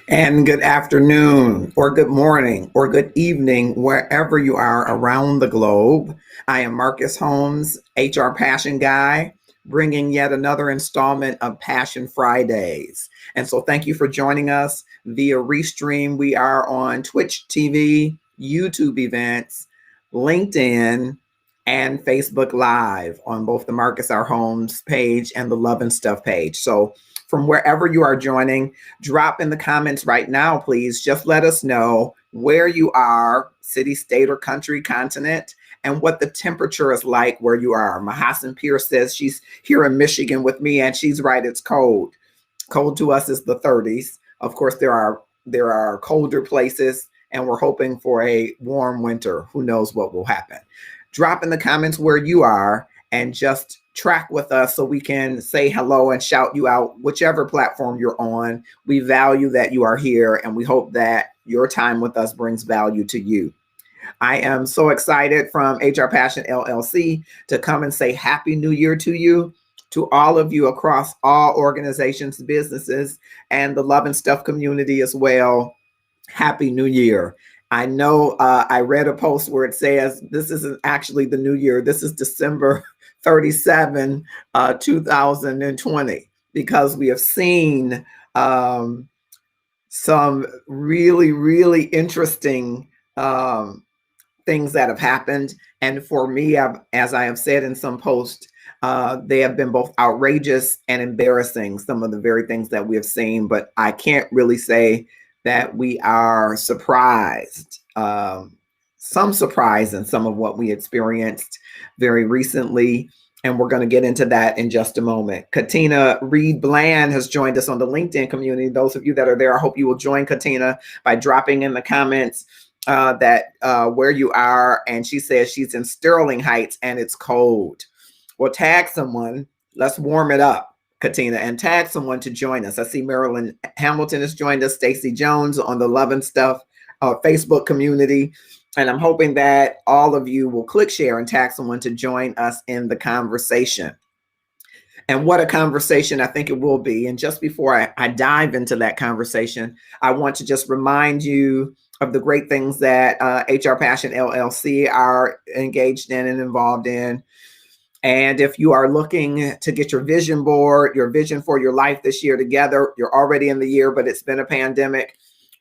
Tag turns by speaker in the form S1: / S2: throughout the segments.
S1: And good afternoon, or good morning, or good evening, wherever you are around the globe. I am Marcus Holmes, HR Passion Guy, bringing yet another installment of Passion Fridays. And so, thank you for joining us via Restream. We are on Twitch TV, YouTube events, LinkedIn, and Facebook Live on both the Marcus R. Holmes page and the Love and Stuff page. So, from wherever you are joining, drop in the comments right now, please. Just let us know where you are, city, state, or country, continent, and what the temperature is like where you are. Mahassan Pierce says she's here in Michigan with me, and she's right, it's cold. Cold to us is the 30s. Of course, there are colder places, and we're hoping for a warm winter. Who knows what will happen? Drop in the comments where you are and just track with us so we can say hello and shout you out, whichever platform you're on. We value that you are here, and we hope that your time with us brings value to you. I am so excited from HR Passion LLC to come and say Happy New Year to you, to all of you across all organizations, businesses, and the Love and Stuff community as well. Happy New Year. I know I read a post where it says this isn't actually the new year. This is December 37, 2020, because we have seen some really, really interesting things that have happened. And for me, as I have said in some posts, they have been both outrageous and embarrassing, some of the very things that we have seen. But I can't really say that we are surprised. Some surprise in some of what we experienced very recently. And we're going to get into that in just a moment. Katina Reed Bland has joined us on the LinkedIn community. Those of you that are there, I hope you will join Katina by dropping in the comments that where you are. And she says she's in Sterling Heights and it's cold. Well, tag someone. Let's warm it up, Katina, and tag someone to join us. I see Marilyn Hamilton has joined us, Stacy Jones on the Love and Stuff Facebook community. And I'm hoping that all of you will click share and tag someone to join us in the conversation. And what a conversation I think it will be. And just before I dive into that conversation, I want to just remind you of the great things that HR Passion LLC are engaged in and involved in. And if you are looking to get your vision board, your vision for your life this year together, you're already in the year, but it's been a pandemic.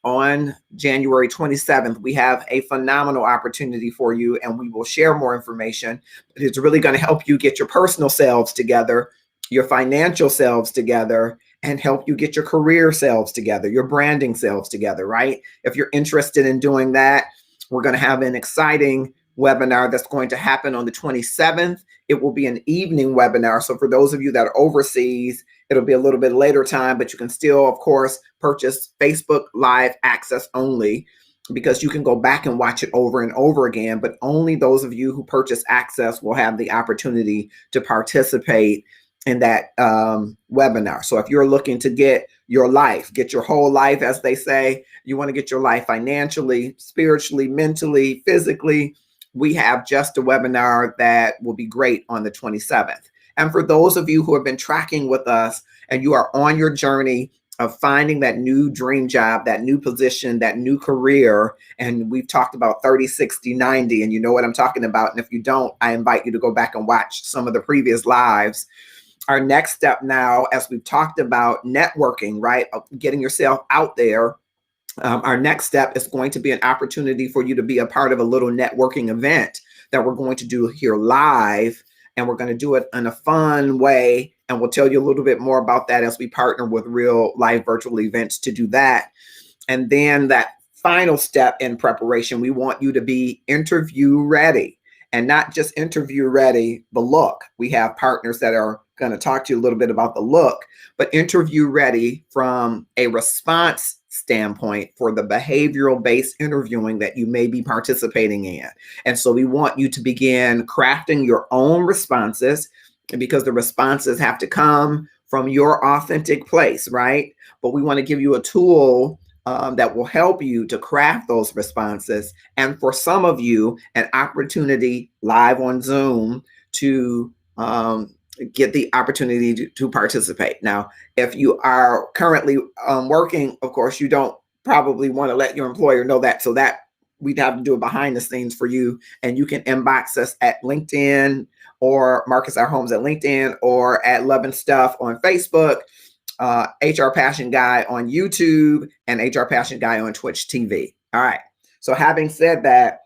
S1: On January 27th, we have a phenomenal opportunity for you, and we will share more information. But it's really going to help you get your personal selves together, your financial selves together, and help you get your career selves together, your branding selves together, right? If you're interested in doing that, we're going to have an exciting webinar that's going to happen on the 27th. It will be an evening webinar. So for those of you that are overseas, it'll be a little bit later time, but you can still, of course, purchase Facebook Live access only, because you can go back and watch it over and over again. But only those of you who purchase access will have the opportunity to participate in that webinar. So if you're looking to get your life, get your whole life, as they say, you want to get your life financially, spiritually, mentally, physically, we have just a webinar that will be great on the 27th. And for those of you who have been tracking with us and you are on your journey of finding that new dream job, that new position, that new career, and we've talked about 30, 60, 90, and you know what I'm talking about. And if you don't, I invite you to go back and watch some of the previous lives. Our next step now, as we've talked about networking, right, getting yourself out there, our next step is going to be an opportunity for you to be a part of a little networking event that we're going to do here live. And we're going to do it in a fun way. And we'll tell you a little bit more about that as we partner with real live virtual events to do that. And then that final step in preparation, we want you to be interview ready, and not just interview ready, the look. We have partners that are going to talk to you a little bit about the look, but interview ready from a response standpoint for the behavioral based interviewing that you may be participating in. And so we want you to begin crafting your own responses, because the responses have to come from your authentic place, right? But we want to give you a tool that will help you to craft those responses. And for some of you, an opportunity live on Zoom to get the opportunity to participate. Now, if you are currently working, of course, you don't probably want to let your employer know that, so that we'd have to do it behind the scenes for you. And you can inbox us at LinkedIn, or Marcus R. Holmes at LinkedIn, or at Love and Stuff on Facebook, HR Passion Guy on YouTube, and HR Passion Guy on Twitch TV. All right. So having said that,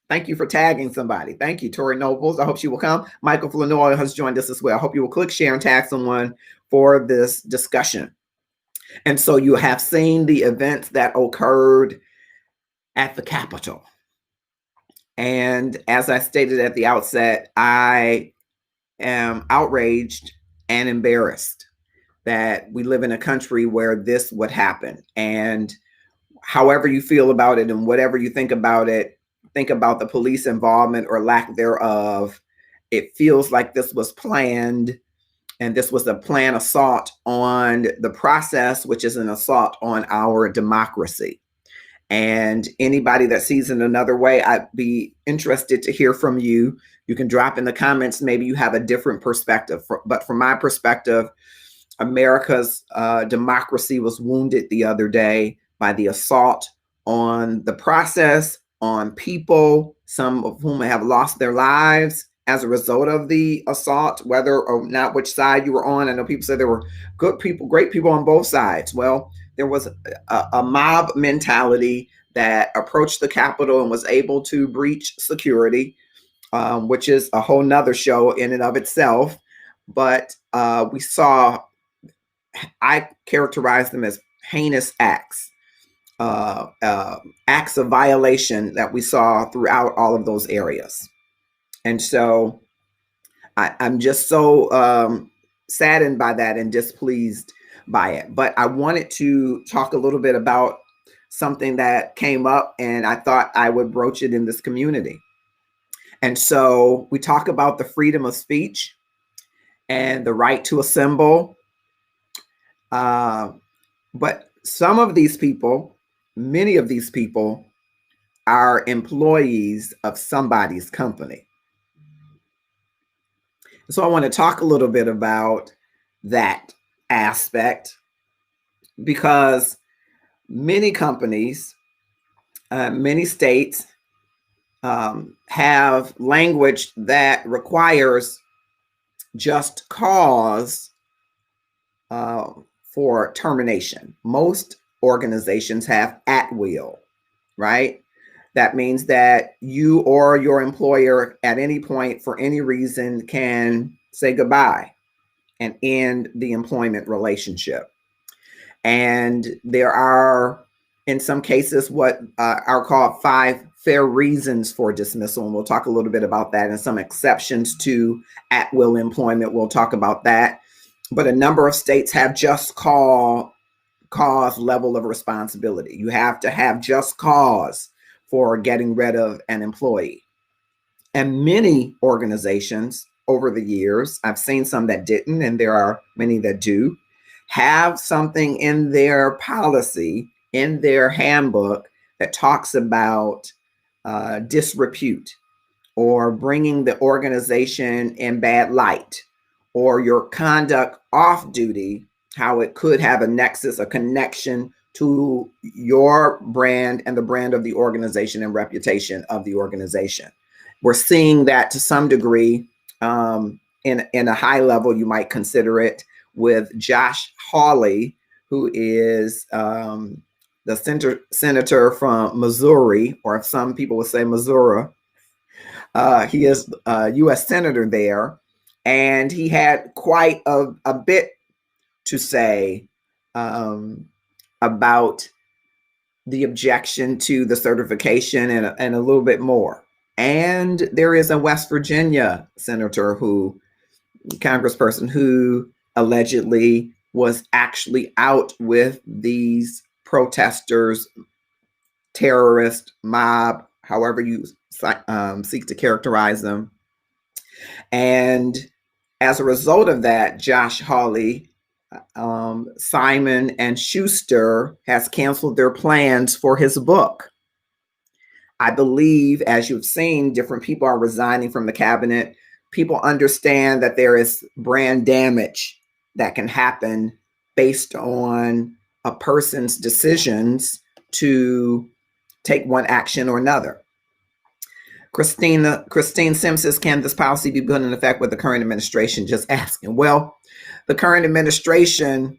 S1: thank you for tagging somebody. Thank you, Tori Nobles. I hope she will come. Michael Flanoy has joined us as well. I hope you will click, share, and tag someone for this discussion. And so you have seen the events that occurred at the Capitol. And as I stated at the outset, I am outraged and embarrassed that we live in a country where this would happen. And however you feel about it and whatever you think about it, think about the police involvement or lack thereof. It feels like this was planned, and this was a planned assault on the process, which is an assault on our democracy. And anybody that sees it another way, I'd be interested to hear from you. You can drop in the comments, maybe you have a different perspective. But from my perspective, America's democracy was wounded the other day by the assault on the process, on people, some of whom have lost their lives as a result of the assault, whether or not which side you were on. I know people said there were good people, great people on both sides. Well, there was a mob mentality that approached the Capitol and was able to breach security, which is a whole nother show in and of itself. But we saw, I characterize them as heinous acts of violation that we saw throughout all of those areas. And so I'm just so saddened by that and displeased by it. But I wanted to talk a little bit about something that came up, and I thought I would broach it in this community. And so we talk about the freedom of speech and the right to assemble. But some of these people, many of these people, are employees of somebody's company. So I want to talk a little bit about that aspect, because many companies, many states have language that requires just cause for termination. Most organizations have at will, right? That means that you or your employer at any point for any reason can say goodbye and end the employment relationship. And there are, in some cases, what are called 5 fair reasons for dismissal. And we'll talk a little bit about that, and some exceptions to at-will employment. We'll talk about that. But a number of states have just cause level of responsibility. You have to have just cause for getting rid of an employee. And many organizations over the years, I've seen some that didn't, and there are many that do, have something in their policy, in their handbook, that talks about disrepute, or bringing the organization in bad light, or your conduct off duty, how it could have a nexus, a connection to your brand and the brand of the organization and reputation of the organization. We're seeing that to some degree in a high level, you might consider it, with Josh Hawley, who is the senator from Missouri, or if some people would say Missouri. He is a U.S. senator there, and he had quite a bit to say about the objection to the certification, and a little bit more. And there is a West Virginia senator congressperson who allegedly was actually out with these protesters, terrorist, mob, however you seek to characterize them. And as a result of that, Josh Hawley, Simon and Schuster has canceled their plans for his book. I believe, as you've seen, different people are resigning from the cabinet. People understand that there is brand damage that can happen based on a person's decisions to take one action or another. Christine Sims says, can this policy be put in effect with the current administration? Just asking. Well, the current administration,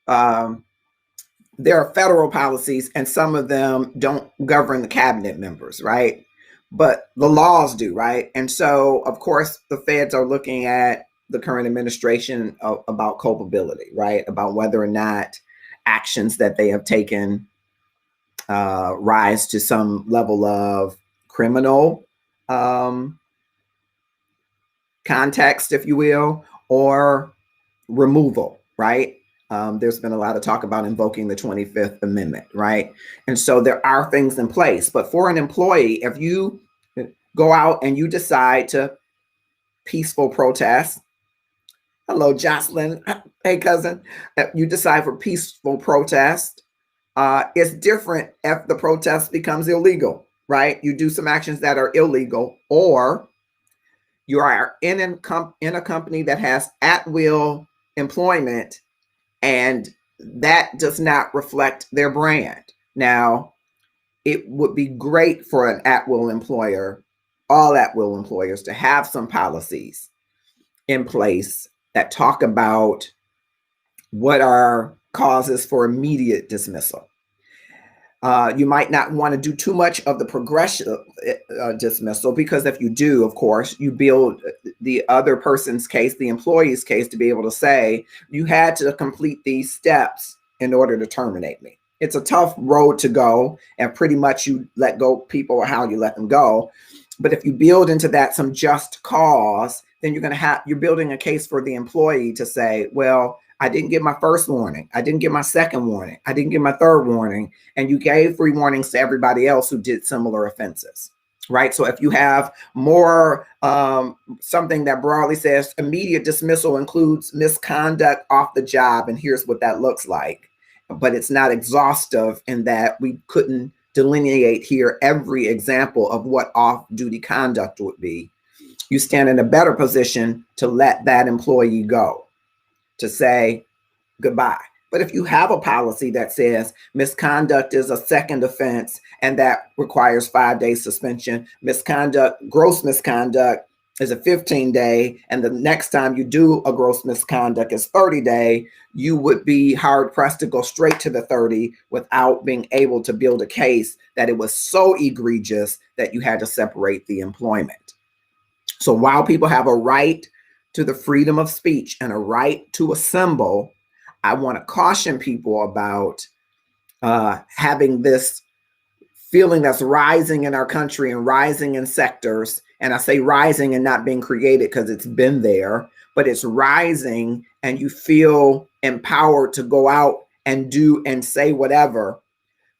S1: there are federal policies, and some of them don't govern the cabinet members, right? But the laws do, right? And so, of course, the feds are looking at the current administration about culpability, right? About whether or not actions that they have taken rise to some level of criminal context, if you will, or removal, right? There's been a lot of talk about invoking the 25th Amendment, right? And so there are things in place. But for an employee, if you go out and you decide to peaceful protest, hello, Jocelyn, hey, cousin, if you decide for peaceful protest, it's different if the protest becomes illegal, right? You do some actions that are illegal, or you are in a company that has at-will employment, and that does not reflect their brand. Now, it would be great for an at-will employer, all at-will employers, to have some policies in place that talk about what are causes for immediate dismissal. You might not want to do too much of the progressive dismissal, because if you do, of course, you build the other person's case, the employee's case, to be able to say, you had to complete these steps in order to terminate me. It's a tough road to go, and pretty much you let go people how you let them go. But if you build into that some just cause, then you're building a case for the employee to say, well, I didn't get my first warning. I didn't get my second warning. I didn't get my third warning. And you gave 3 warnings to everybody else who did similar offenses, right? So if you have more, something that broadly says immediate dismissal includes misconduct off the job, and here's what that looks like, but it's not exhaustive in that we couldn't delineate here every example of what off-duty conduct would be, you stand in a better position to let that employee go, to say goodbye. But if you have a policy that says misconduct is a second offense and that requires 5-day suspension, gross misconduct is a 15-day, and the next time you do a gross misconduct is 30-day, you would be hard pressed to go straight to the 30 without being able to build a case that it was so egregious that you had to separate the employment. So while people have a right to the freedom of speech and a right to assemble, I want to caution people about having this feeling that's rising in our country and rising in sectors. And I say rising and not being created because it's been there, but it's rising, and you feel empowered to go out and do and say whatever.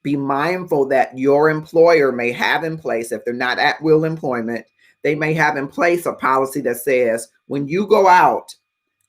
S1: Be mindful that your employer may have in place, if they're not at will employment, they may have in place a policy that says when you go out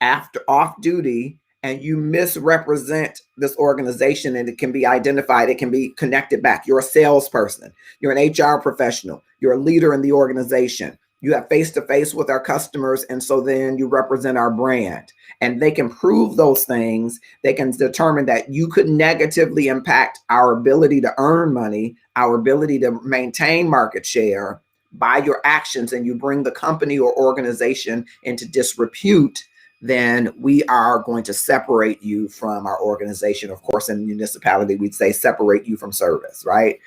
S1: after off duty and you misrepresent this organization, and it can be identified, it can be connected back. You're a salesperson, you're an HR professional, you're a leader in the organization, you have face-to-face with our customers, and so then you represent our brand. And they can prove those things. They can determine that you could negatively impact our ability to earn money, our ability to maintain market share by your actions, and you bring the company or organization into disrepute, then we are going to separate you from our organization. Of course, in municipality, we'd say separate you from service, right?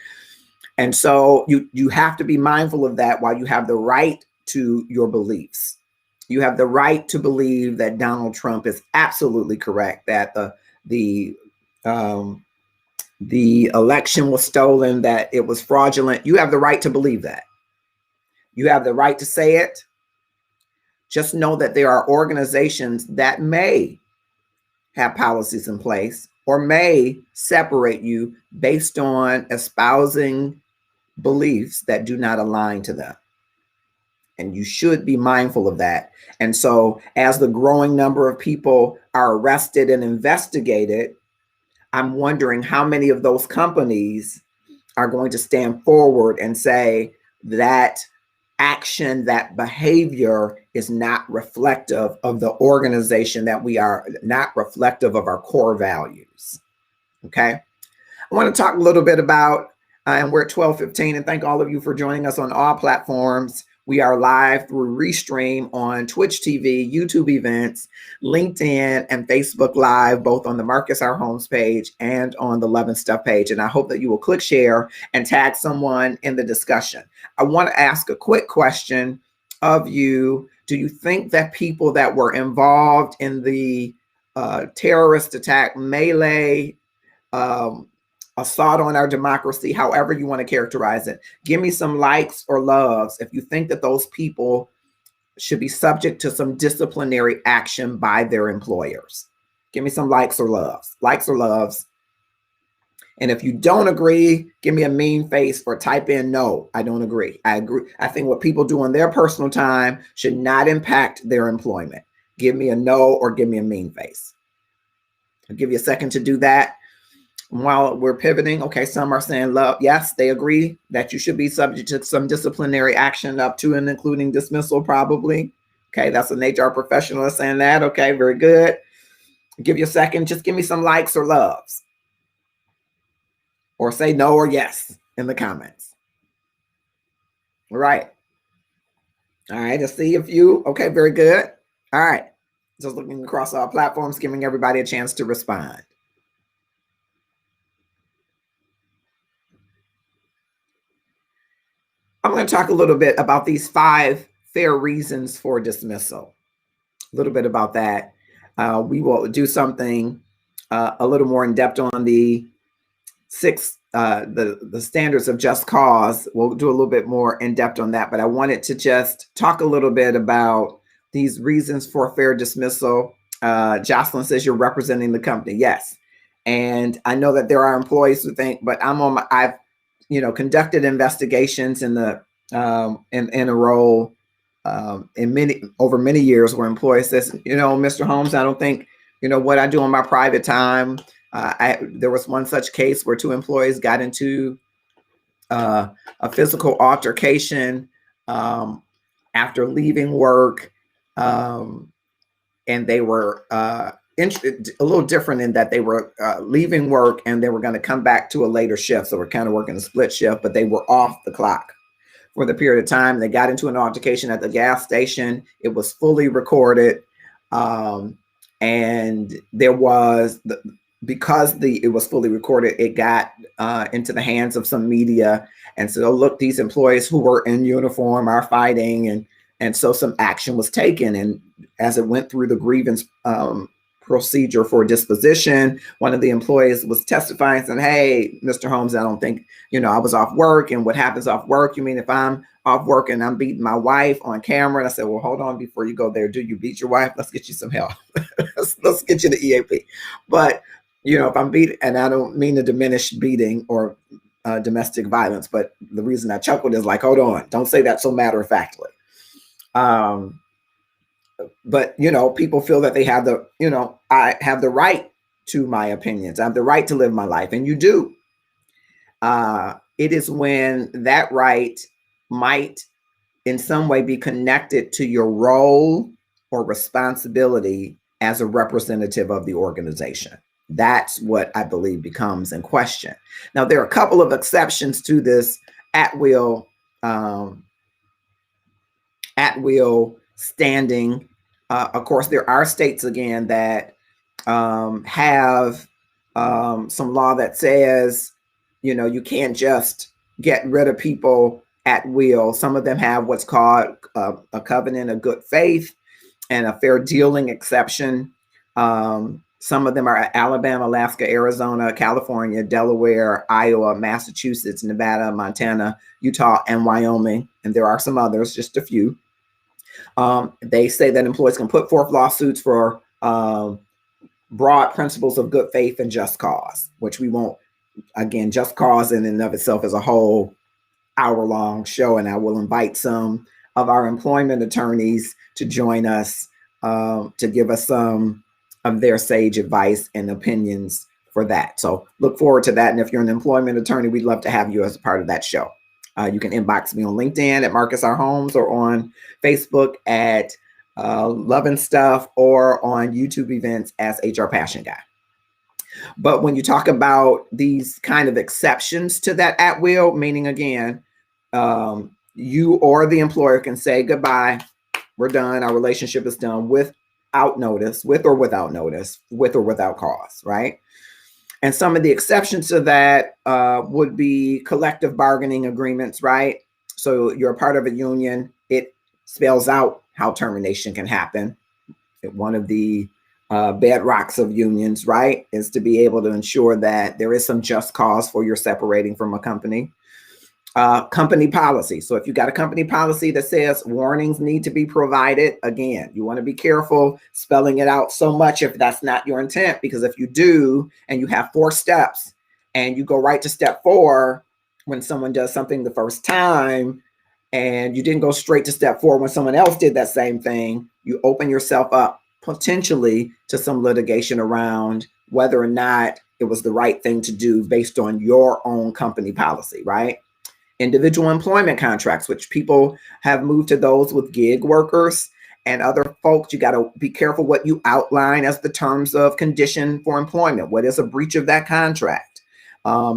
S1: And so you have to be mindful of that while you have the right to your beliefs. You have the right to believe that Donald Trump is absolutely correct, that the election was stolen, that it was fraudulent. You have the right to believe that. You have the right to say it. Just know that there are organizations that may have policies in place or may separate you based on espousing beliefs that do not align to them. And you should be mindful of that. And so as the growing number of people are arrested and investigated, I'm wondering how many of those companies are going to stand forward and say that action, that behavior is not reflective of the organization that we are, not reflective of our core values. Okay. I want to talk a little bit about, and we're at 12:15, and thank all of you for joining us on all platforms. We are live through Restream on Twitch TV, YouTube events, LinkedIn, and Facebook Live, both on the Marcus R. Holmes page and on the Love and Stuff page. And I hope that you will click share and tag someone in the discussion. I want to ask a quick question of you. Do you think that people that were involved in the terrorist attack, melee, assault on our democracy, however you want to characterize it, give me some likes or loves if you think that those people should be subject to some disciplinary action by their employers? Give me some likes or loves. And if you don't agree, give me a mean face or type in no, I don't agree. I agree. I think what people do on their personal time should not impact their employment. Give me a no or give me a mean face. I'll give you a second to do that. While we're pivoting, okay, some are saying love. Yes, they agree that you should be subject to some disciplinary action up to and including dismissal, probably. Okay, that's an HR professional saying that. Okay, very good. Give you a second. Just give me some likes or loves. Or say no or yes in the comments. All right. All right, let's see if you, okay, very good. All right. Just looking across all platforms, giving everybody a chance to respond. I'm going to talk a little bit about these 5 fair reasons for dismissal. A little bit about that. We will do something a little more in depth on the 6, the standards of just cause. We'll do a little bit more in depth on that, but I wanted to just talk a little bit about these reasons for fair dismissal. Jocelyn says you're representing the company. Yes. And I know that there are employees who think, but I've conducted investigations in the in a role over many years where employees says, Mr. Holmes, I don't think what I do in my private time. There was one such case where 2 employees got into a physical altercation after leaving work, and they were a little different in that they were leaving work and they were going to come back to a later shift. So we're kind of working a split shift, but they were off the clock for the period of time. They got into an altercation at the gas station. It was fully recorded. And there was, because it was fully recorded, it got into the hands of some media. And so look, these employees who were in uniform are fighting. And so some action was taken. And as it went through the grievance procedure for disposition, one of the employees was testifying saying, hey, Mr. Holmes, I don't think, I was off work. And what happens off work? You mean if I'm off work and I'm beating my wife on camera? And I said, well, hold on, before you go there, do you beat your wife? Let's get you some help. let's get you the EAP. But, if I'm beating, and I don't mean to diminish beating or domestic violence, but the reason I chuckled is like, hold on, don't say that so matter-of-factly. But, people feel that they have I have the right to my opinions. I have the right to live my life. And you do. It is when that right might in some way be connected to your role or responsibility as a representative of the organization. That's what I believe becomes in question. Now, there are a couple of exceptions to this at will standing. Of course, there are states, again, that have some law that says, you can't just get rid of people at will. Some of them have what's called a covenant of good faith and a fair dealing exception. Some of them are Alabama, Alaska, Arizona, California, Delaware, Iowa, Massachusetts, Nevada, Montana, Utah, and Wyoming. And there are some others, just a few. They say that employees can put forth lawsuits for broad principles of good faith and just cause, which we won't, again, just cause in and of itself is a whole hour-long show, and I will invite some of our employment attorneys to join us to give us some of their sage advice and opinions for that. So look forward to that. And if you're an employment attorney, we'd love to have you as a part of that show. You can inbox me on LinkedIn at Marcus R. Holmes, or on Facebook at Love and Stuff, or on YouTube events as HR Passion Guy. But when you talk about these kind of exceptions to that at will, meaning again, you or the employer can say goodbye, we're done, our relationship is done without notice, with or without notice, with or without cause, right? And some of the exceptions to that would be collective bargaining agreements, right? So you're a part of a union, it spells out how termination can happen. One of the bedrocks of unions, right, is to be able to ensure that there is some just cause for your separating from a company. Company policy. So if you got a company policy that says warnings need to be provided, again, you want to be careful spelling it out so much if that's not your intent, because if you do and you have 4 steps and you go right to step 4 when someone does something the first time and you didn't go straight to step 4 when someone else did that same thing, you open yourself up potentially to some litigation around whether or not it was the right thing to do based on your own company policy, right? Individual employment contracts, which people have moved to those with gig workers and other folks. You got to be careful what you outline as the terms of condition for employment. What is a breach of that contract?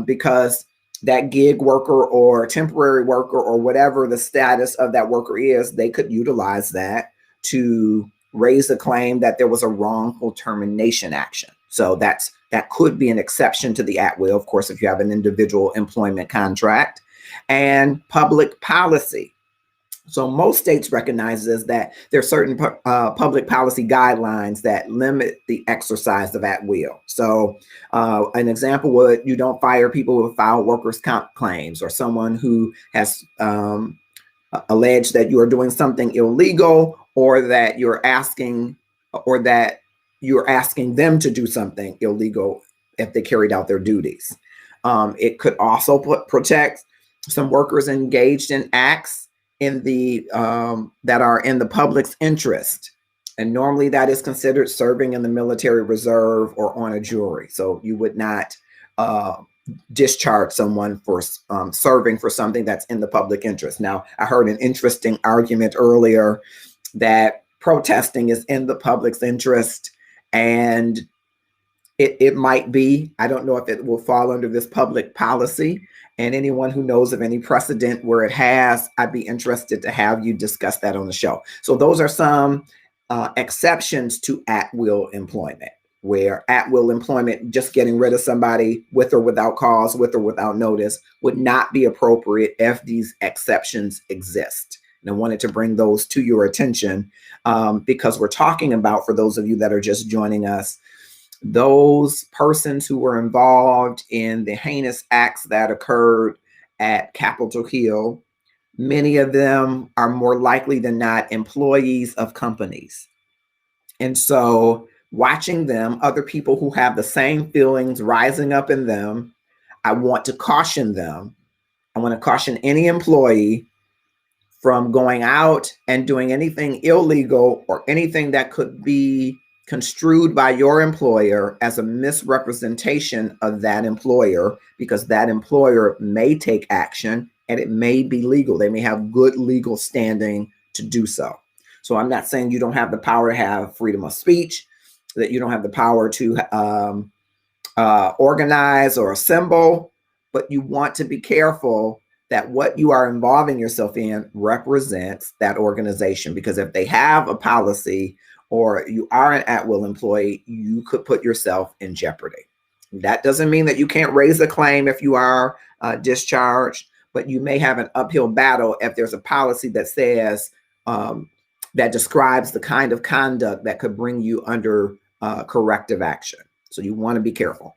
S1: Because that gig worker or temporary worker or whatever the status of that worker is, they could utilize that to raise a claim that there was a wrongful termination action. So that could be an exception to the at will, of course, if you have an individual employment contract. And public policy. So most states recognizes that there are certain public policy guidelines that limit the exercise of at will. So an example would, you don't fire people who file workers' comp claims, or someone who has alleged that you are doing something illegal, or that you're asking them to do something illegal if they carried out their duties. It could also protect some workers engaged in acts in the that are in the public's interest, and normally that is considered serving in the military reserve or on a jury. So you would not discharge someone for serving for something that's in the public interest. Now, I heard an interesting argument earlier that protesting is in the public's interest, and it might be. I don't know if it will fall under this public policy. And anyone who knows of any precedent where it has, I'd be interested to have you discuss that on the show. So those are some exceptions to at-will employment, where at-will employment, just getting rid of somebody with or without cause, with or without notice, would not be appropriate if these exceptions exist. And I wanted to bring those to your attention because we're talking about, for those of you that are just joining us, those persons who were involved in the heinous acts that occurred at Capitol Hill. Many of them are more likely than not employees of companies. And so watching them, other people who have the same feelings rising up in them, I want to caution them. I want to caution any employee from going out and doing anything illegal or anything that could be construed by your employer as a misrepresentation of that employer, because that employer may take action and it may be legal. They may have good legal standing to do so. So I'm not saying you don't have the power to have freedom of speech, that you don't have the power to organize or assemble, but you want to be careful that what you are involving yourself in represents that organization. Because if they have a policy or you are an at-will employee, you could put yourself in jeopardy. That doesn't mean that you can't raise a claim if you are discharged, but you may have an uphill battle if there's a policy that says, that describes the kind of conduct that could bring you under corrective action. So you want to be careful.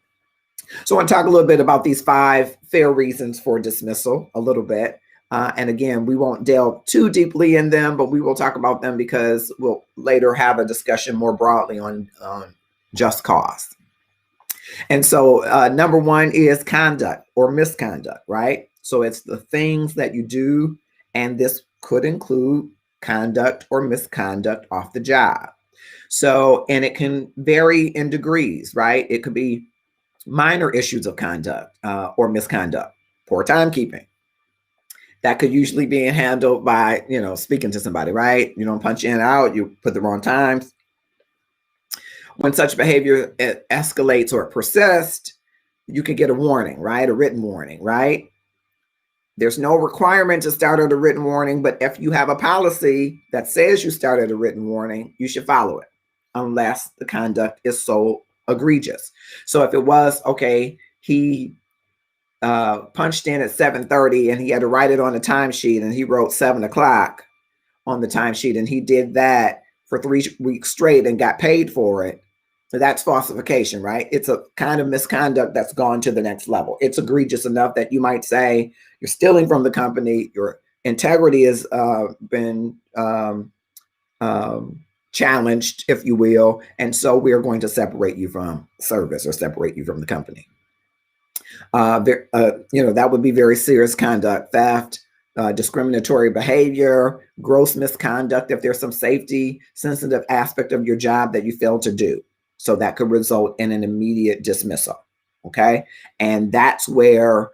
S1: So I want to talk a little bit about these 5 fair reasons for dismissal a little bit. And again, we won't delve too deeply in them, but we will talk about them because we'll later have a discussion more broadly on just cause. And so number 1 is conduct or misconduct, right? So it's the things that you do, and this could include conduct or misconduct off the job. So, and it can vary in degrees, right? It could be minor issues of conduct or misconduct, poor timekeeping. That could usually be handled by, speaking to somebody, right? You don't punch in and out, you put the wrong times. When such behavior escalates or persists, you can get a warning, right? A written warning, right? There's no requirement to start at a written warning, but if you have a policy that says you start at a written warning, you should follow it unless the conduct is so egregious. So if it was, okay, he punched in at 7:30 and he had to write it on a timesheet and he wrote 7 o'clock on the timesheet and he did that for 3 weeks straight and got paid for it, so that's falsification, right? It's a kind of misconduct that's gone to the next level. It's egregious enough that you might say you're stealing from the company, your integrity has been challenged, if you will, and so we're going to separate you from service or separate you from the company. That would be very serious conduct: theft, discriminatory behavior, gross misconduct if there's some safety sensitive aspect of your job that you fail to do. So that could result in an immediate dismissal. Okay. And that's where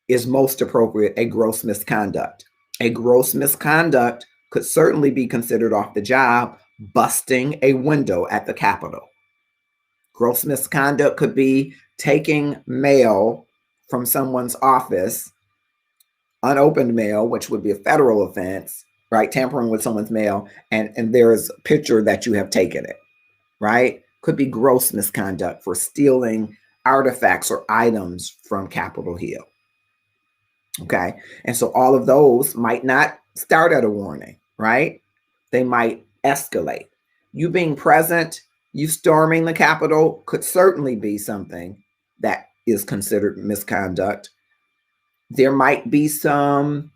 S1: is most appropriate a gross misconduct. A gross misconduct could certainly be considered off the job, busting a window at the Capitol. Gross misconduct could be taking mail from someone's office, unopened mail, which would be a federal offense, right? Tampering with someone's mail, and there's a picture that you have taken it, right? Could be gross misconduct for stealing artifacts or items from Capitol Hill. Okay. And so all of those might not start at a warning, right? They might escalate. You being present, you storming the Capitol could certainly be something that is considered misconduct. There might be some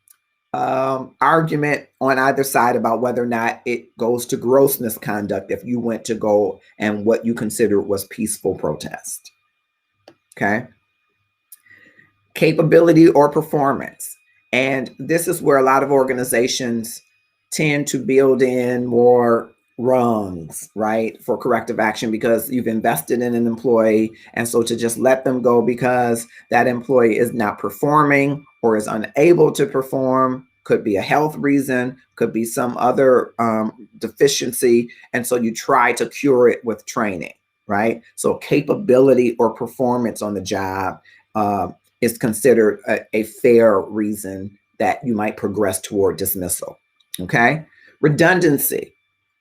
S1: argument on either side about whether or not it goes to gross misconduct if you went to go and what you consider was peaceful protest. Okay. Capability or performance. And this is where a lot of organizations tend to build in more rungs, right, for corrective action because you've invested in an employee. And so to just let them go because that employee is not performing or is unable to perform could be a health reason, could be some other deficiency. And so you try to cure it with training, right? So capability or performance on the job is considered a fair reason that you might progress toward dismissal. Okay. Redundancy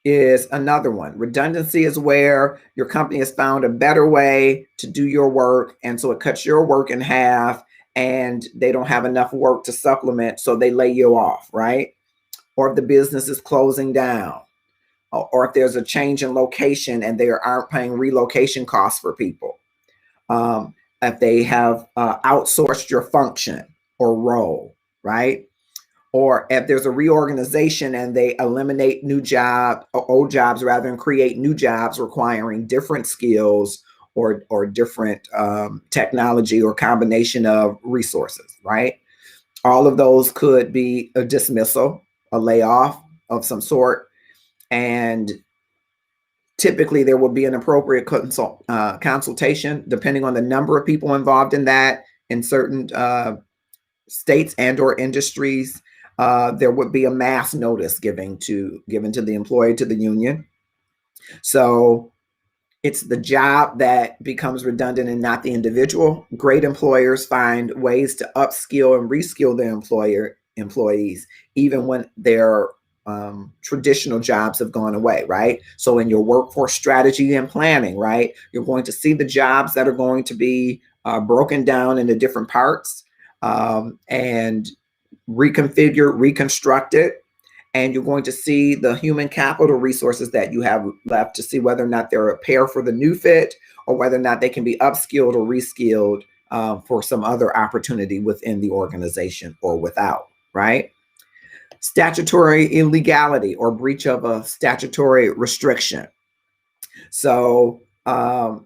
S1: is another one. Redundancy is where your company has found a better way to do your work. And so it cuts your work in half and they don't have enough work to supplement. So they lay you off, right? Or if the business is closing down, or if there's a change in location and they aren't paying relocation costs for people. If they have outsourced your function or role, right? Or if there's a reorganization and they eliminate new jobs, or old jobs rather, and create new jobs requiring different skills or different technology or combination of resources, right? All of those could be a dismissal, a layoff of some sort. And typically there will be an appropriate consultation depending on the number of people involved in that. In certain states and or industries, there would be a mass notice given to the employee, to the union. So it's the job that becomes redundant and not the individual. Great employers find ways to upskill and reskill their employees, even when their traditional jobs have gone away, right? So in your workforce strategy and planning, right, you're going to see the jobs that are going to be broken down into different parts and reconfigure, reconstruct it. And you're going to see the human capital resources that you have left to see whether or not they're a pair for the new fit or whether or not they can be upskilled or reskilled for some other opportunity within the organization or without, right? Statutory illegality or breach of a statutory restriction. So a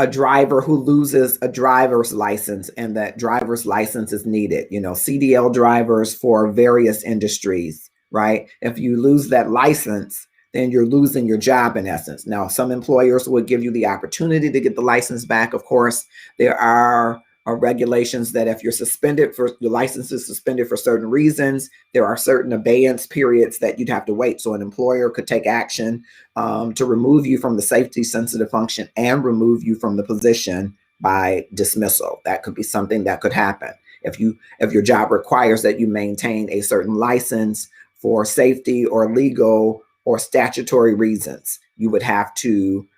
S1: driver who loses a driver's license and that driver's license is needed, CDL drivers for various industries, right? If you lose that license, then you're losing your job in essence. Now, some employers would give you the opportunity to get the license back. Of course, there are regulations that if you're suspended for your license is suspended for certain reasons, there are certain abeyance periods that you'd have to wait. So an employer could take action to remove you from the safety sensitive function and remove you from the position by dismissal. That could be something that could happen if your job requires that you maintain a certain license for safety or legal or statutory reasons. You would have to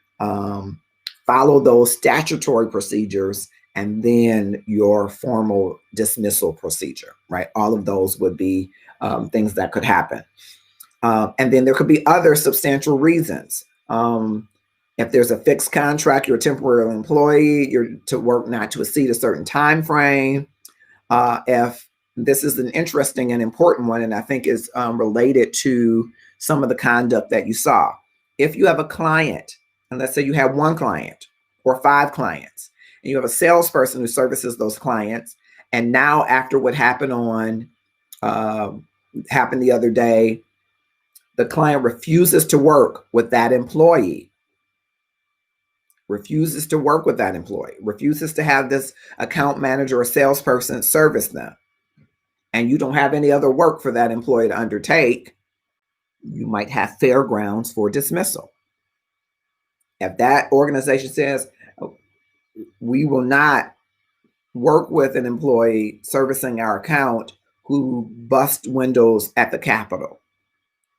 S1: follow those statutory procedures and then your formal dismissal procedure, right? All of those would be things that could happen. And then there could be other substantial reasons. If there's a fixed contract, you're a temporary employee, you're to work not to exceed a certain time frame. If this is an interesting and important one, and I think is related to some of the conduct that you saw. If you have a client, and let's say you have one client or 5 clients, and you have a salesperson who services those clients, and now after what happened happened the other day, the client refuses to work with that employee, refuses to have this account manager or salesperson service them, and you don't have any other work for that employee to undertake, you might have fair grounds for dismissal. If that organization says, we will not work with an employee servicing our account who busts windows at the Capitol,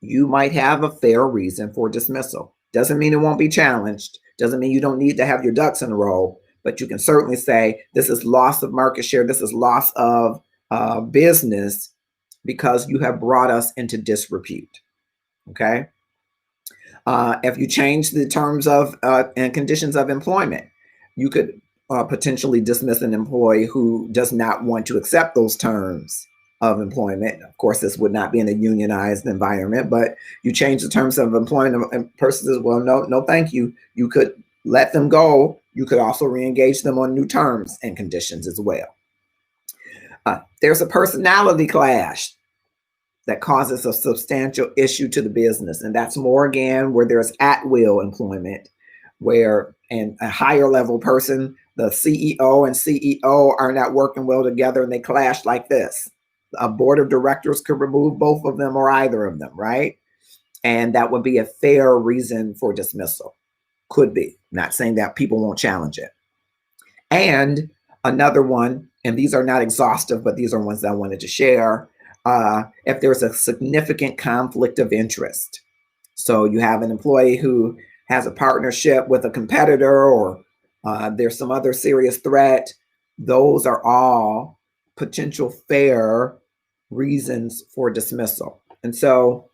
S1: you might have a fair reason for dismissal. Doesn't mean it won't be challenged. Doesn't mean you don't need to have your ducks in a row, but you can certainly say this is loss of market share. This is loss of business because you have brought us into disrepute. Okay. If you change the terms of and conditions of employment, you could potentially dismiss an employee who does not want to accept those terms of employment. Of course, this would not be in a unionized environment, but you change the terms of employment and person says, well, no, thank you. You could let them go. You could also re-engage them on new terms and conditions as well. There's a personality clash that causes a substantial issue to the business. And that's more again, where there's at-will employment, where and a higher level person, the CEO and CEO are not working well together and they clash like this. A board of directors could remove both of them or either of them, right? And that would be a fair reason for dismissal. Could be. Not saying that people won't challenge it. And another one, and these are not exhaustive, but these are ones that I wanted to share. If there's a significant conflict of interest. So you have an employee who has a partnership with a competitor, or there's some other serious threat. Those are all potential fair reasons for dismissal. And so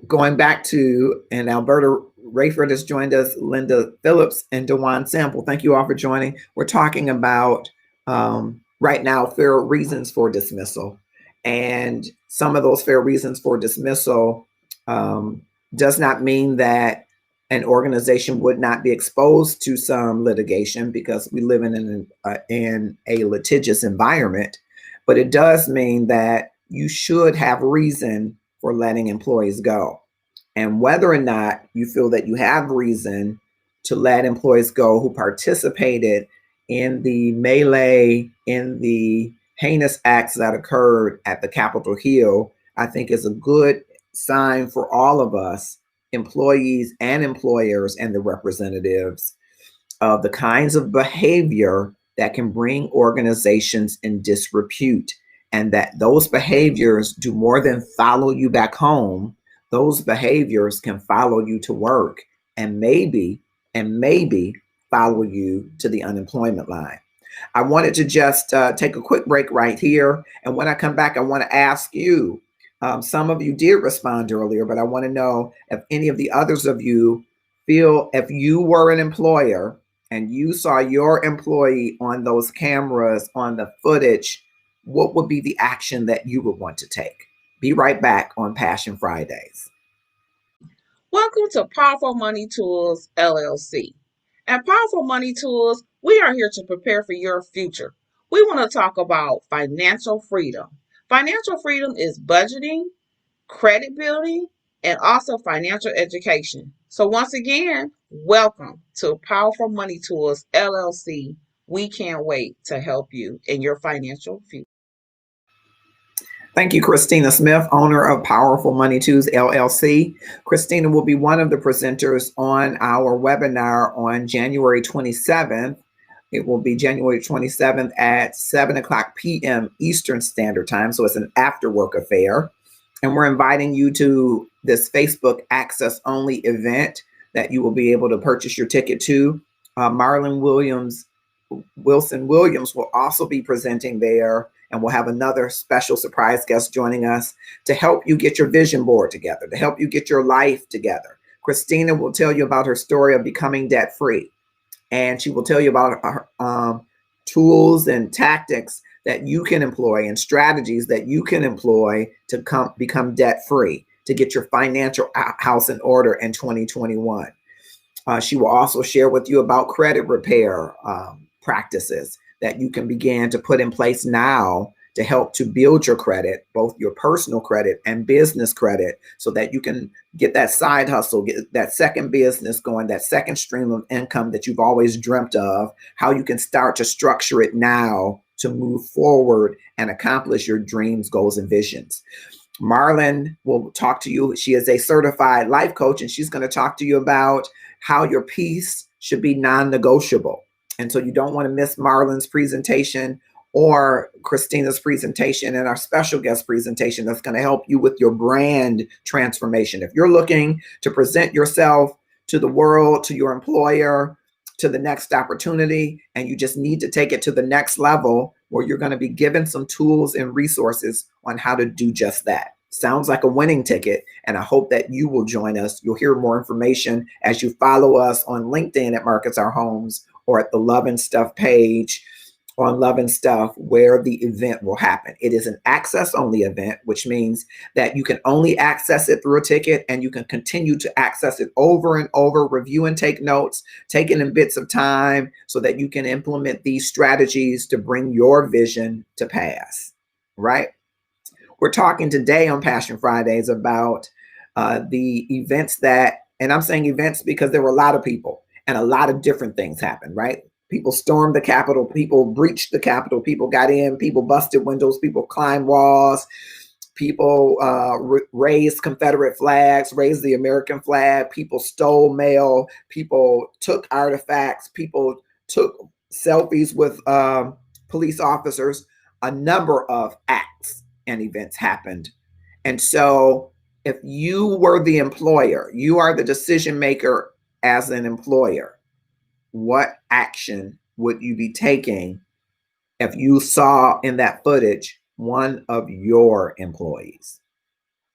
S1: going back to, and Alberta Rayford has joined us, Linda Phillips and Dewan Sample. Thank you all for joining. We're talking about right now fair reasons for dismissal. And some of those fair reasons for dismissal does not mean that an organization would not be exposed to some litigation, because we live in a litigious environment, but it does mean that you should have reason for letting employees go. And whether or not you feel that you have reason to let employees go who participated in the melee, in the heinous acts that occurred at the Capitol Hill, I think is a good sign for all of us, employees and employers and the representatives, of the kinds of behavior that can bring organizations in disrepute, and that those behaviors do more than follow you back home. Those behaviors can follow you to work and maybe follow you to the unemployment line. I wanted to just take a quick break right here. And when I come back, I want to ask you, some of you did respond earlier, but I want to know if any of the others of you feel, if you were an employer and you saw your employee on those cameras, on the footage, what would be the action that you would want to take? Be right back on Passion Fridays.
S2: Welcome to Powerful Money Tools, LLC. At Powerful Money Tools, we are here to prepare for your future. We want to talk about financial freedom. Financial freedom is budgeting, credit building, and also financial education. So once again, welcome to Powerful Money Tools, LLC, We can't wait to help you in your financial future.
S1: Thank you, Christina Smith, owner of Powerful Money Tools LLC. Christina will be one of the presenters on our webinar on January 27th. It will be January 27th at 7 o'clock p.m. Eastern Standard Time. So it's an after work affair. And we're inviting you to this Facebook access only event that you will be able to purchase your ticket to. Marlon Wilson Williams will also be presenting there, and we'll have another special surprise guest joining us to help you get your vision board together, to help you get your life together. Christina will tell you about her story of becoming debt free, and she will tell you about her tools and tactics that you can employ and strategies that you can employ to become debt free, to get your financial house in order in 2021. She will also share with you about credit repair practices that you can begin to put in place now to help to build your credit, both your personal credit and business credit, so that you can get that side hustle, get that second business going, that second stream of income that you've always dreamt of, how you can start to structure it now to move forward and accomplish your dreams, goals, and visions. Marlon will talk to you. She is a certified life coach, and she's going to talk to you about how your peace should be non-negotiable. And so you don't want to miss Marlon's presentation or Christina's presentation and our special guest presentation that's going to help you with your brand transformation. If you're looking to present yourself to the world, to your employer, to the next opportunity, and you just need to take it to the next level, where you're going to be given some tools and resources on how to do just that. Sounds like a winning ticket, and I hope that you will join us. You'll hear more information as you follow us on LinkedIn at Markets Our Homes, or at the Love and Stuff page on Love and Stuff, where the event will happen. It is an access only event, which means that you can only access it through a ticket, and you can continue to access it over and over, review and take notes, take it in bits of time, so that you can implement these strategies to bring your vision to pass, right? We're talking today on Passion Fridays about the events that, and I'm saying events because there were a lot of people and a lot of different things happened, right? People stormed the Capitol, people breached the Capitol, people got in, people busted windows, people climbed walls, people raised Confederate flags, raised the American flag, people stole mail, people took artifacts, people took selfies with police officers. A number of acts and events happened. And so if you were the employer, you are the decision maker as an employer, what action would you be taking if you saw in that footage one of your employees?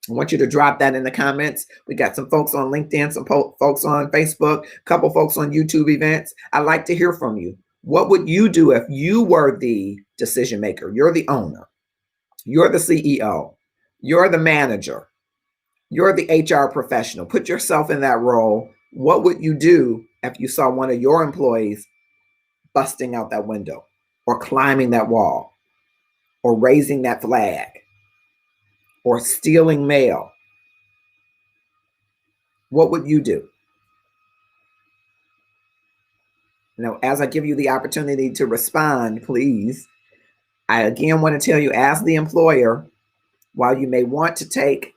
S1: I want you to drop that in the comments. We got some folks on LinkedIn, some folks on Facebook, a couple folks on YouTube events. I'd like to hear from you. What would you do if you were the decision maker? You're the owner. You're the CEO. You're the manager. You're the HR professional. Put yourself in that role. What would you do if you saw one of your employees busting out that window, or climbing that wall, or raising that flag, or stealing mail? What would you do? Now, as I give you the opportunity to respond, please, I again want to tell you, as the employer, while you may want to take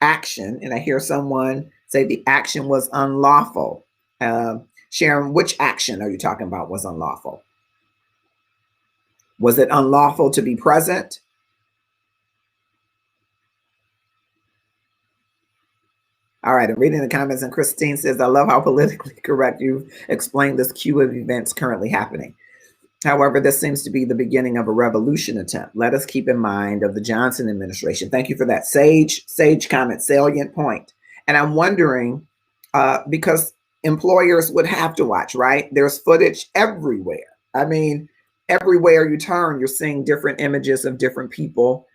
S1: action, and I hear someone say the action was unlawful. Sharon, which action are you talking about was unlawful? Was it unlawful to be present? All right, I'm reading the comments, and Christine says, I love how politically correct you explained this queue of events currently happening. However, this seems to be the beginning of a revolution attempt. Let us keep in mind of the Johnson administration. Thank you for that sage comment, salient point. And I'm wondering, because employers would have to watch, right? There's footage everywhere. I mean, everywhere you turn, you're seeing different images of different people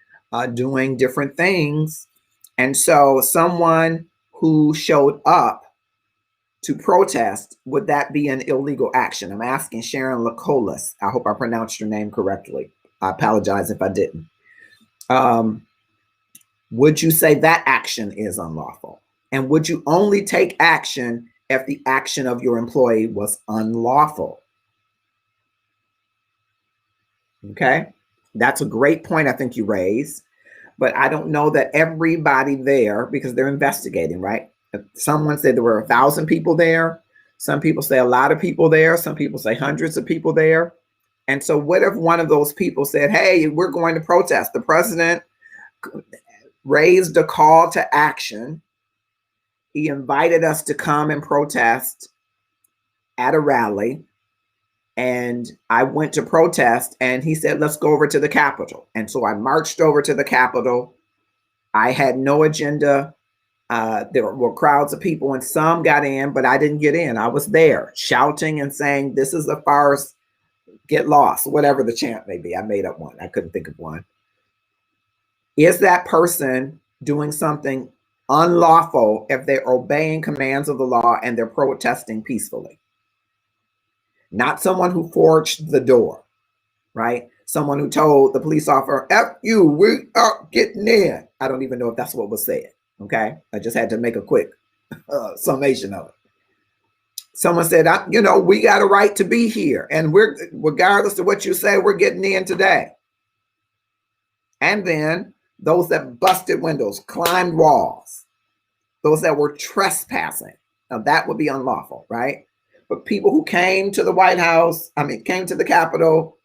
S1: doing different things. And so someone who showed up to protest, would that be an illegal action? I'm asking Sharon Lacolas. I hope I pronounced your name correctly. I apologize if I didn't. Would you say that action is unlawful? And would you only take action if the action of your employee was unlawful? Okay. That's a great point I think you raised, but I don't know that everybody there, because they're investigating, right? Someone said there were 1,000 people there. Some people say a lot of people there. Some people say hundreds of people there. And so, what if one of those people said, hey, we're going to protest? The president raised a call to action. He invited us to come and protest at a rally. And I went to protest, and he said, let's go over to the Capitol. And so I marched over to the Capitol. I had no agenda. There were crowds of people, and some got in, but I didn't get in. I was there shouting and saying, this is a farce, get lost, whatever the chant may be. I made up one. I couldn't think of one. Is that person doing something unlawful if they're obeying commands of the law and they're protesting peacefully? Not someone who forged the door, right? Someone who told the police officer, F you, we are getting in. I don't even know if that's what was said, okay? I just had to make a quick summation of it. Someone said, we got a right to be here, and we're, regardless of what you say, we're getting in today. And then those that busted windows, climbed walls, those that were trespassing, now that would be unlawful, right? But people who came to the White House, came to the Capitol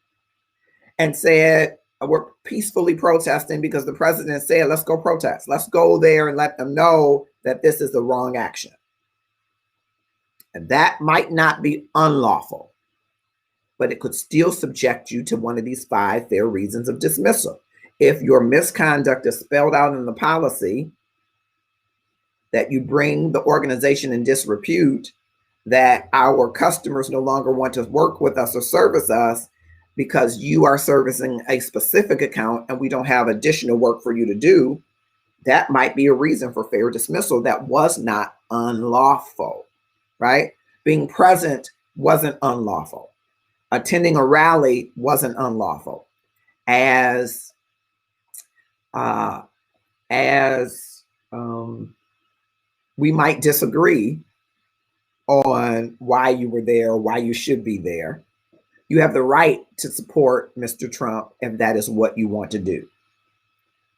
S1: and said, we're peacefully protesting because the president said, let's go protest. Let's go there and let them know that this is the wrong action. And that might not be unlawful, but it could still subject you to one of these 5 fair reasons of dismissal. If your misconduct is spelled out in the policy, that you bring the organization in disrepute, that our customers no longer want to work with us or service us because you are servicing a specific account and we don't have additional work for you to do, that might be a reason for fair dismissal that was not unlawful, right? Being present wasn't unlawful. Attending a rally wasn't unlawful. As we might disagree on why you were there, why you should be there, you have the right to support Mr. Trump if that is what you want to do.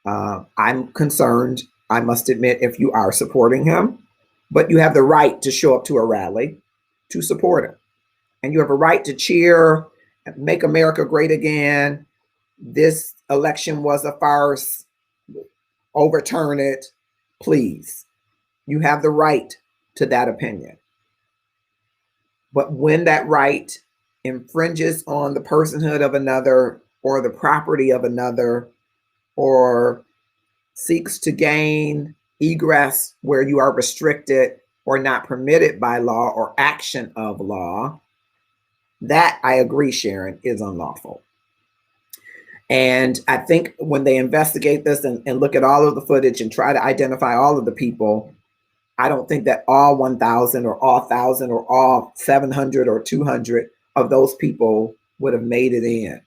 S1: I'm concerned, I must admit, if you are supporting him, but you have the right to show up to a rally to support him. And you have a right to cheer, make America great again. This election was a farce. Overturn it, please. You have the right to that opinion. But when that right infringes on the personhood of another or the property of another, or seeks to gain egress where you are restricted or not permitted by law or action of law, that, I agree, Sharon, is unlawful. And I think when they investigate this and look at all of the footage and try to identify all of the people, I don't think that all 1,000 or all 1,000 or all 700 or 200 of those people would have made it in.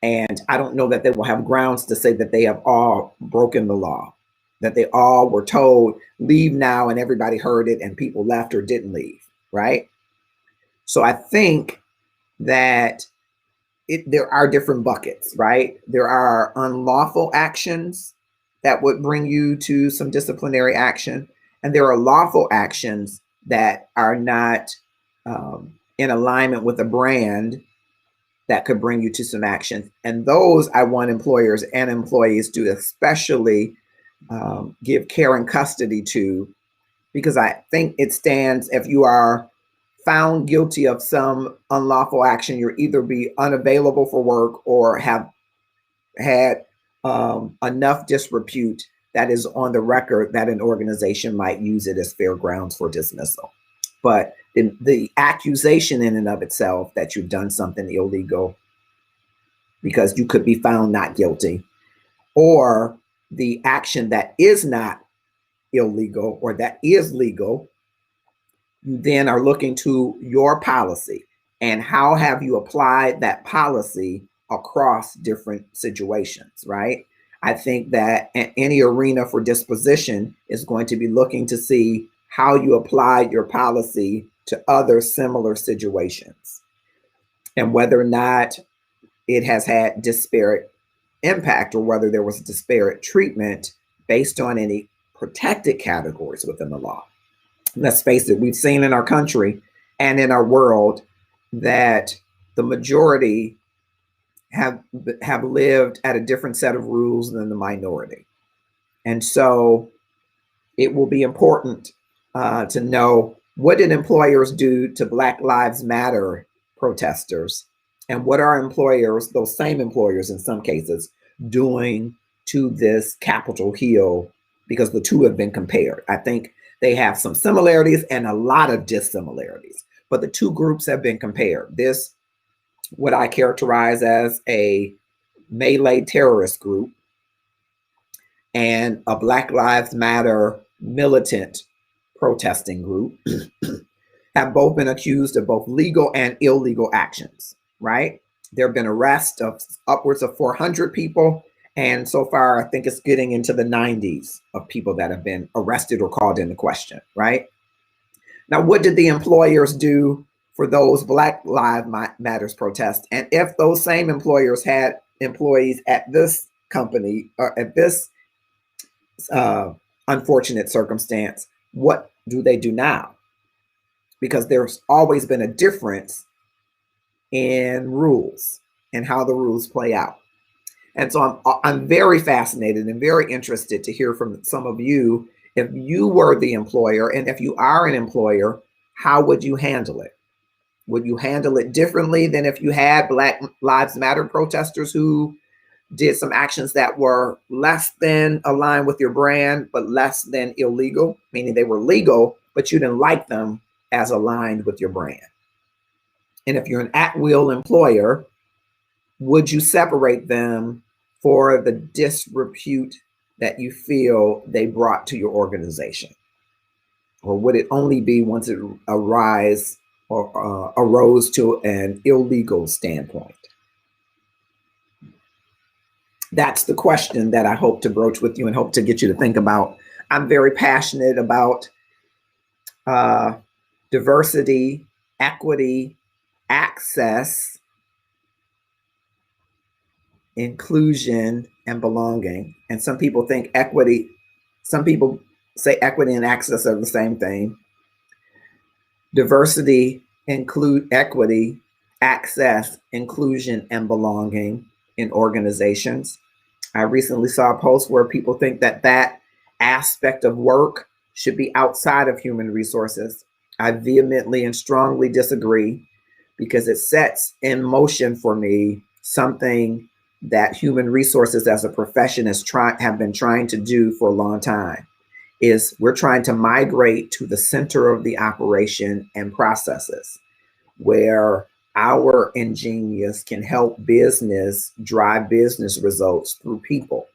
S1: And I don't know that they will have grounds to say that they have all broken the law, that they all were told, leave now, and everybody heard it and people left or didn't leave, right? So I think that there are different buckets, right? There are unlawful actions that would bring you to some disciplinary action. And there are lawful actions that are not in alignment with a brand that could bring you to some action. And those I want employers and employees to especially give care and custody to, because I think it stands, if you are found guilty of some unlawful action, you'll either be unavailable for work or have had enough disrepute that is on the record that an organization might use it as fair grounds for dismissal. But the accusation in and of itself that you've done something illegal, because you could be found not guilty, or the action that is not illegal or that is legal, you then are looking to your policy and how have you applied that policy across different situations, right? I think that any arena for disposition is going to be looking to see how you applied your policy to other similar situations, and whether or not it has had disparate impact, or whether there was disparate treatment based on any protected categories within the law. Let's face it, we've seen in our country and in our world that the majority have lived at a different set of rules than the minority. And so it will be important to know, what did employers do to Black Lives Matter protesters? And what are employers, those same employers in some cases, doing to this Capitol Hill? Because the two have been compared. I think they have some similarities and a lot of dissimilarities, but the two groups have been compared. This, what I characterize as a melee terrorist group, and a Black Lives Matter militant protesting group, have both been accused of both legal and illegal actions, right? There have been arrests of upwards of 400 people. And so far, I think it's getting into the 90s of people that have been arrested or called into question, right? Now, what did the employers do for those Black Lives Matters protests? And if those same employers had employees at this company or at this unfortunate circumstance, what do they do now? Because there's always been a difference in rules and how the rules play out. And so I'm very fascinated and very interested to hear from some of you. If you were the employer, and if you are an employer, how would you handle it? Would you handle it differently than if you had Black Lives Matter protesters who did some actions that were less than aligned with your brand, but less than illegal, meaning they were legal, but you didn't like them as aligned with your brand? And if you're an at-will employer, would you separate them for the disrepute that you feel they brought to your organization? Or would it only be once it arose to an illegal standpoint? That's the question that I hope to broach with you and hope to get you to think about. I'm very passionate about diversity, equity, access, inclusion, and belonging. And some people think equity, some people say equity and access are the same thing. Diversity, include equity, access, inclusion, and belonging in organizations. I recently saw a post where people think that that aspect of work should be outside of human resources. I vehemently and strongly disagree, because it sets in motion for me something that human resources as a profession have been trying to do for a long time. Is we're trying to migrate to the center of the operation and processes, where our ingenious can help business drive business results through people.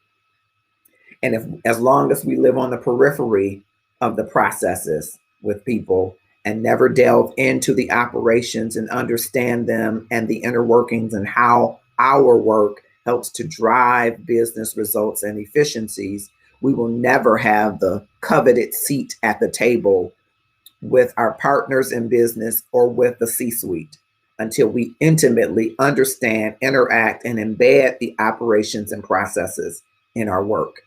S1: And as long as we live on the periphery of the processes with people and never delve into the operations and understand them and the inner workings and how our work helps to drive business results and efficiencies, we will never have the coveted seat at the table with our partners in business or with the C-suite until we intimately understand, interact, and embed the operations and processes in our work.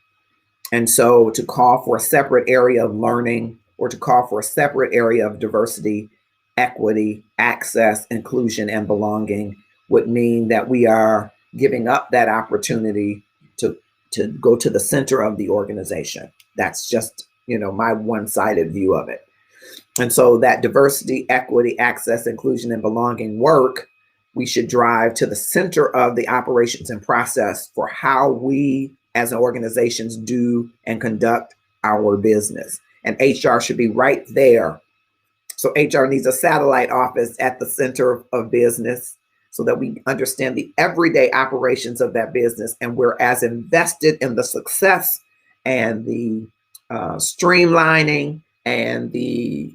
S1: And so to call for a separate area of learning, or to call for a separate area of diversity, equity, access, inclusion, and belonging would mean that we are giving up that opportunity to go to the center of the organization. That's just, my one-sided view of it. And so that diversity, equity, access, inclusion, and belonging work, we should drive to the center of the operations and process for how we as organizations do and conduct our business. And HR should be right there. So HR needs a satellite office at the center of business so that we understand the everyday operations of that business. And we're as invested in the success and the streamlining and the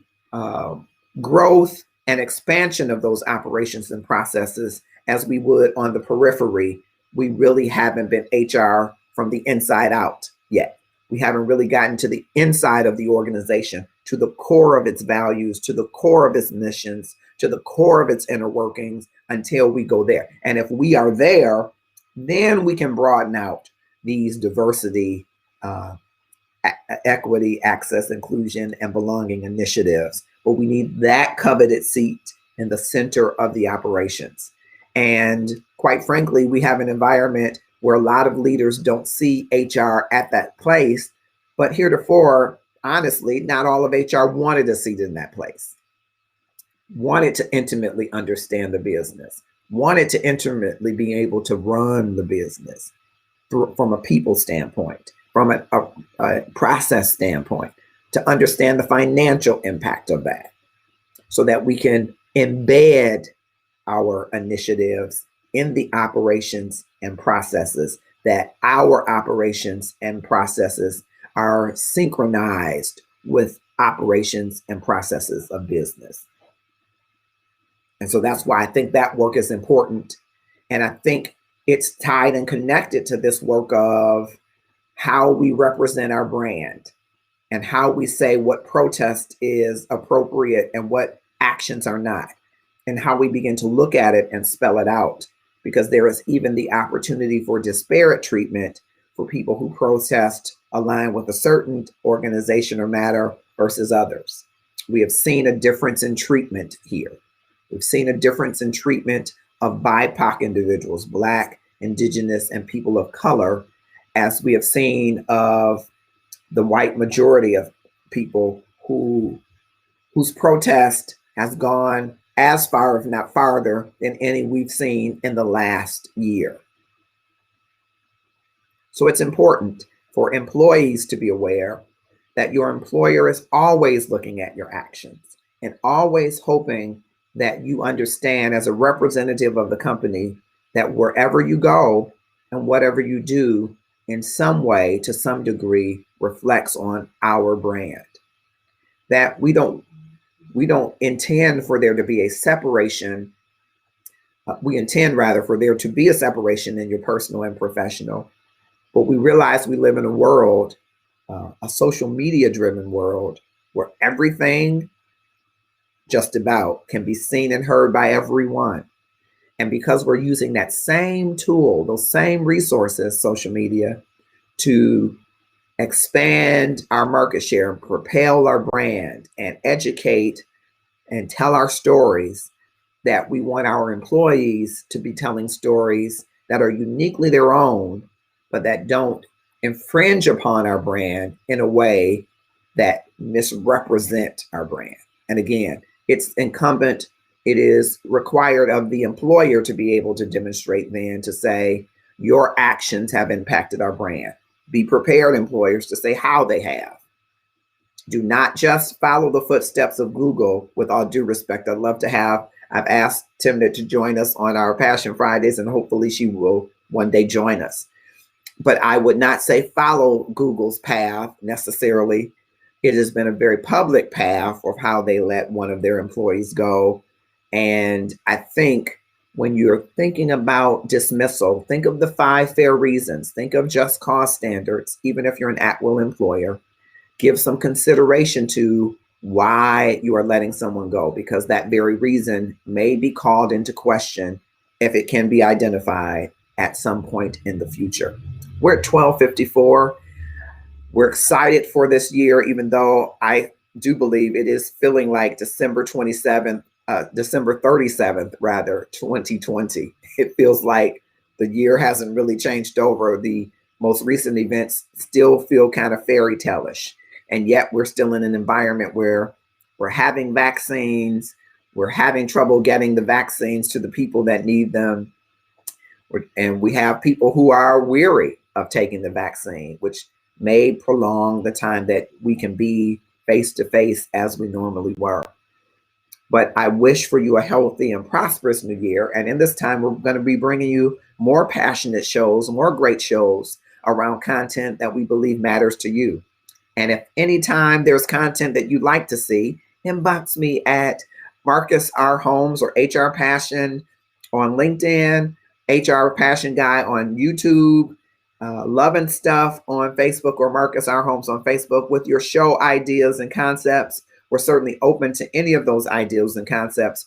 S1: growth and expansion of those operations and processes as we would on the periphery. We really haven't been HR from the inside out yet. We haven't really gotten to the inside of the organization, to the core of its values, to the core of its missions, to the core of its inner workings, until we go there. And if we are there, then we can broaden out these diversity, equity, access, inclusion, and belonging initiatives. But we need that coveted seat in the center of the operations. And quite frankly, we have an environment where a lot of leaders don't see HR at that place. But heretofore, honestly, not all of HR wanted a seat in that place, wanted to intimately understand the business, wanted to intimately be able to run the business from a people standpoint, from a process standpoint, to understand the financial impact of that so that we can embed our initiatives in the operations and processes, that our operations and processes are synchronized with operations and processes of business. And so that's why I think that work is important. And I think it's tied and connected to this work of how we represent our brand and how we say what protest is appropriate and what actions are not, and how we begin to look at it and spell it out. Because there is even the opportunity for disparate treatment for people who protest align with a certain organization or matter versus others. We have seen a difference in treatment here. We've seen a difference in treatment of BIPOC individuals, Black, Indigenous, and people of color, as we have seen of the white majority of people whose protest has gone as far, if not farther, than any we've seen in the last year. So it's important for employees to be aware that your employer is always looking at your actions and always hoping that you understand as a representative of the company that wherever you go and whatever you do in some way, to some degree, reflects on our brand. That we don't intend for there to be a separation. We intend rather for there to be a separation in your personal and professional. But we realize we live in a world, a social media driven world, where everything just about can be seen and heard by everyone. And because we're using that same tool, those same resources, social media, to expand our market share, propel our brand, and educate and tell our stories, that we want our employees to be telling stories that are uniquely their own, but that don't infringe upon our brand in a way that misrepresent our brand. And again, it's incumbent, it is required of the employer to be able to demonstrate then to say, your actions have impacted our brand. Be prepared, employers, to say how they have. Do not just follow the footsteps of Google. With all due respect, I've asked Timnit to join us on our Passion Fridays, and hopefully she will one day join us. But I would not say follow Google's path necessarily. It has been a very public path of how they let one of their employees go. And I think when you're thinking about dismissal, think of the 5 fair reasons, think of just cause standards, even if you're an at-will employer. Give some consideration to why you are letting someone go, because that very reason may be called into question if it can be identified at some point in the future. We're at 12:54. We're excited for this year, even though I do believe it is feeling like December 37th, 2020. It feels like the year hasn't really changed over. The most recent events still feel kind of fairy tale-ish. And yet we're still in an environment where we're having vaccines, we're having trouble getting the vaccines to the people that need them. And we have people who are weary of taking the vaccine, which may prolong the time that we can be face to face as we normally were. But I wish for you a healthy and prosperous new year. And in this time, we're going to be bringing you more passionate shows, more great shows around content that we believe matters to you. And if anytime there's content that you'd like to see, inbox me at Marcus R. Holmes or HR Passion on LinkedIn, HR Passion Guy on YouTube, Love and Stuff on Facebook, or Marcus R. Holmes on Facebook with your show ideas and concepts. we're certainly open to any of those ideas and concepts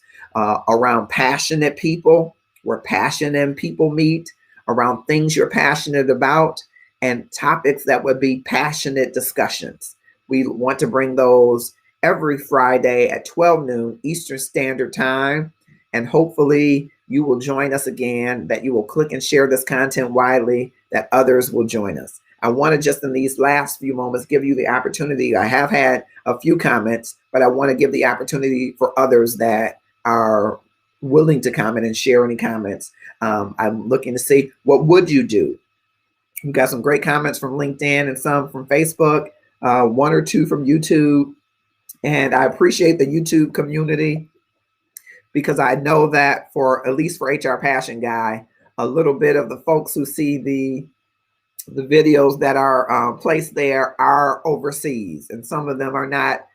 S1: around passionate people, where passion and people meet, around things you're passionate about, and topics that would be passionate discussions. We want to bring those every Friday at 12 noon Eastern Standard Time. And hopefully you will join us again, that you will click and share this content widely, that others will join us. I want to just in these last few moments give you the opportunity. I have had a few comments, but I want to give the opportunity for others that are willing to comment and share any comments. I'm looking to see, what would you do? We got some great comments from LinkedIn and some from Facebook, one or two from YouTube. And I appreciate the YouTube community, because I know that for at least for HR Passion Guy, a little bit of the folks who see the videos that are placed there are overseas, and some of them are not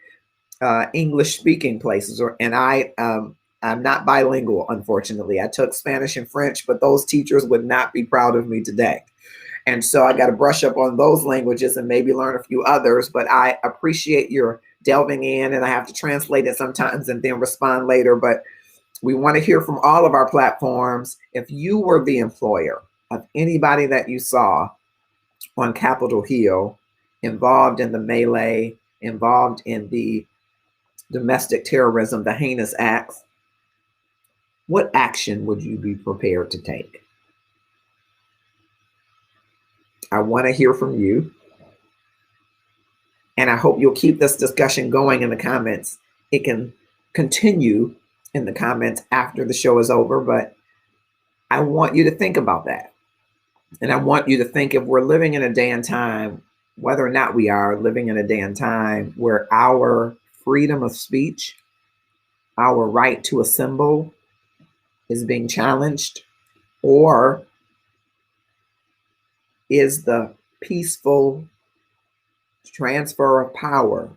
S1: English speaking places, and I'm not bilingual, unfortunately. I took Spanish and French, but those teachers would not be proud of me today. And so I got to brush up on those languages and maybe learn a few others, but I appreciate your delving in, and I have to translate it sometimes and then respond later. But we want to hear from all of our platforms. If you were the employer of anybody that you saw on Capitol Hill involved in the melee, involved in the domestic terrorism, the heinous acts, what action would you be prepared to take? I want to hear from you. And I hope you'll keep this discussion going in the comments. It can continue in the comments after the show is over, but I want you to think about that. And I want you to think, if we're living in a day and time, whether or not we are living in a day and time where our freedom of speech, our right to assemble is being challenged, or is the peaceful transfer of power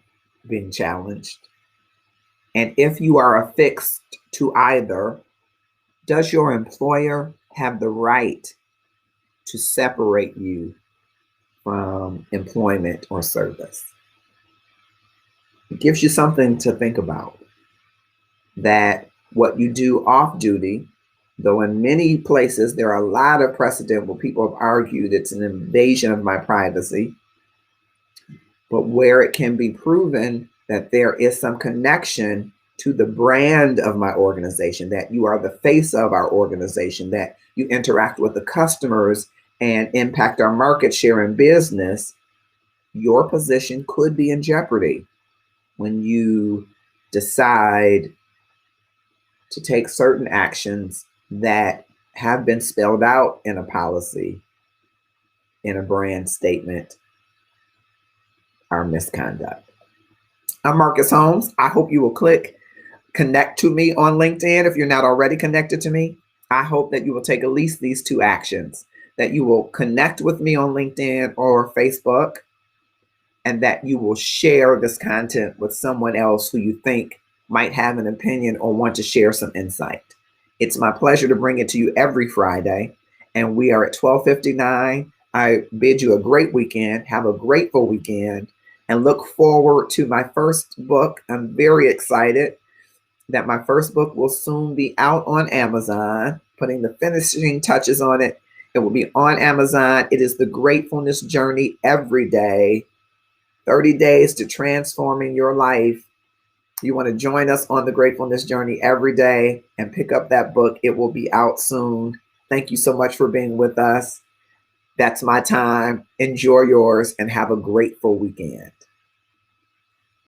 S1: being challenged? And if you are affixed to either, does your employer have the right to separate you from employment or service? It gives you something to think about, that what you do off duty, though in many places there are a lot of precedent where people have argued it's an invasion of my privacy, but where it can be proven that there is some connection to the brand of my organization, that you are the face of our organization, that you interact with the customers and impact our market share in business, your position could be in jeopardy when you decide to take certain actions that have been spelled out in a policy, in a brand statement, are misconduct. I'm Marcus Holmes. I hope you will connect to me on LinkedIn if you're not already connected to me. I hope that you will take at least these two actions, that you will connect with me on LinkedIn or Facebook, and that you will share this content with someone else who you think might have an opinion or want to share some insight. It's my pleasure to bring it to you every Friday, and we are at 12:59. I bid you a great weekend. Have a grateful weekend, and look forward to my first book. I'm very excited that my first book will soon be out on Amazon, putting the finishing touches on it. It will be on Amazon. It is The Gratefulness Journey Every Day, 30 Days to Transforming Your Life. You want to join us on the Gratefulness Journey every day and pick up that book. It will be out soon. Thank you so much for being with us. That's my time. Enjoy yours and have a grateful weekend.